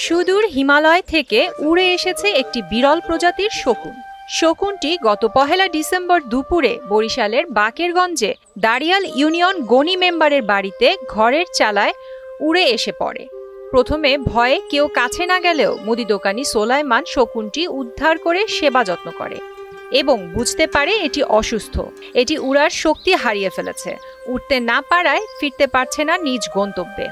সুদূর হিমালয় থেকে উড়ে এসেছে একটি বিরল প্রজাতির শকুন। শকুনটি গত 1 ডিসেম্বর দুপুরে বরিশালের বাকেরগঞ্জে দাড়িয়াল ইউনিয়ন গনি মেম্বারের বাড়িতে ঘরের চালায় উড়ে এসে পড়ে। প্রথমে ভয়ে কেউ কাছে না গেলেও মুদি দোকানি সোলাইমান শকুনটি উদ্ধার করে সেবা যত্ন করে এবং বুঝতে পারে এটি অসুস্থ, এটি উড়ার শক্তি হারিয়ে ফেলেছে, উঠতে না পারায় ফিরতে পারছে না নিজ গন্তব্যে।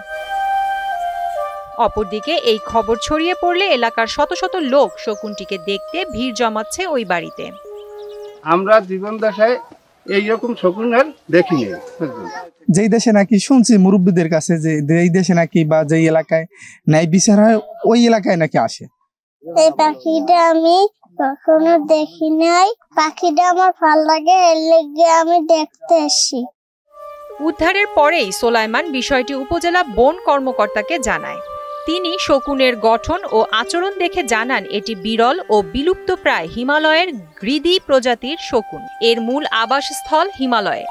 অপরদিকে এই খবর ছড়িয়ে পড়লে এলাকার শত শত লোক শকুনটিকে দেখতে ভিড় জমাচ্ছে ওই বাড়িতে। আমরা জীবন দশায় এইরকম শকুন আর দেখিনি। যেই দেশে নাকি শুনছি মুরব্বীদের কাছে যে এই দেশে নাকি বা যেই এলাকায় ন্যায় বিচার হয় ওই এলাকায় নাকি আসে। এই পাখিটা আমি কখনো দেখি নাই, পাখিটা আমার ভালো লাগে, এর লেগে আমি দেখতে এসেছি। উদ্ধারের পরেই সোলাইমান বিষয়টি উপজেলা বন কর্মকর্তাকে জানায়। তিনি শকুনের গঠন ও আচরণ দেখে জানান এটি বিরল ও বিলুপ্তপ্রায় হিমালয়ের গ্রিদি প্রজাতির শকুন। এর মূল আবাসস্থল হিমালয়ে।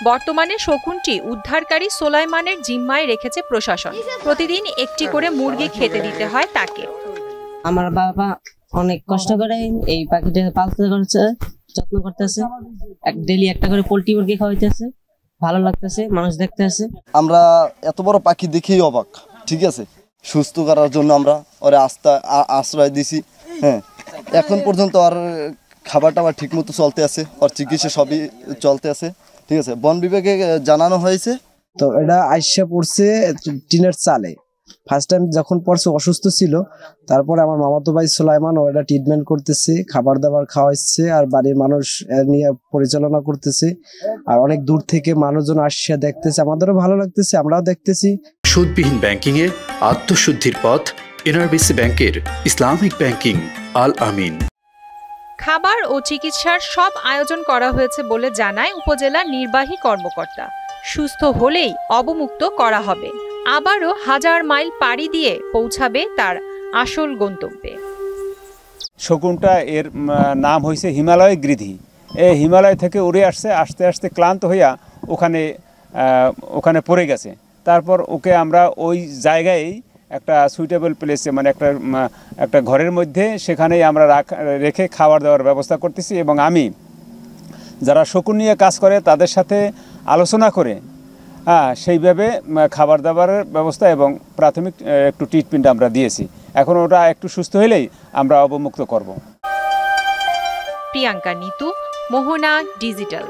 বর্তমানে শকুনটি উদ্ধারকারী সোলাইমানের জিম্মায় রেখেছে প্রশাসন। প্রতিদিন একটি করে মুরগি খেতে দিতে হয় তাকে। আমার বাবা অনেক কষ্ট করে এই পাখিটা পালতে করছে, যত্ন করতেছে, ডেইলি একটা করে পোল্ট্রি মুরগি খাওয়াইতেছে, ভালো লাগতেছে, মানুষ দেখতেছে। আমরা এত বড় পাখি দেখেই অবাক। ঠিক আছে, সুস্থ করার জন্য আমরা ওরে আশ্রয় দিছি। হ্যাঁ, এখন পর্যন্ত আর খাবার টাবার ঠিক মতো চলতে আছে, ওর চিকিৎসা সবই চলতে আছে। ঠিক আছে, বন বিভাগে জানানো হয়েছে। তো এটা আইসা পড়ছে টিনের চালে। ফার্স্ট টাইম যখন পড়ছে অসুস্থ ছিল, তারপরে আমার মামাতো ভাই সোলাইমান ও এটা ট্রিটমেন্ট করতেছে, খাবার দাবার খাওয়াচ্ছে, আর বাড়ির মানুষ নিয়ে পরিচালনা করতেছে। আর অনেক দূর থেকে মানুষজন আসছে দেখতেছে, আমাদেরও ভালো লাগতেছে, আমরাও দেখতেছি। সুদবিহীন ব্যাংকিং এ আত্মশুদ্ধির পথ এনআরবিসি ব্যাংকের ইসলামিক ব্যাংকিং আল আমিন। খাবার ও চিকিৎসার সব আয়োজন করা হয়েছে বলে জানায় উপজেলা নির্বাহী কর্মকর্তা। সুস্থ হলেই অবমুক্ত করা হবে, আবারও 1000 মাইল পাড়ি দিয়ে পৌঁছাবে তার আসল গন্তব্যে। শকুনটা এর নাম হয়েছে হিমালয় গ্রিধি। এই হিমালয় থেকে উড়ে আসছে, আস্তে আস্তে ক্লান্ত হইয়া ওখানে পড়ে গেছে। তারপর ওকে আমরা ওই জায়গায় একটা সুইটেবল প্লেসে, মানে একটা ঘরের মধ্যে, সেখানেই আমরা রেখে খাবার দাবার ব্যবস্থা করতেছি। এবং আমি যারা শকুন নিয়ে কাজ করে তাদের সাথে আলোচনা করে সেইভাবে খাবার দাবারের ব্যবস্থা এবং প্রাথমিক একটু ট্রিটমেন্ট আমরা দিয়েছি। এখন ওটা একটু সুস্থ হলেই আমরা অবমুক্ত করব। প্রিয়াঙ্কা নিতু, মোহনা ডিজিটাল।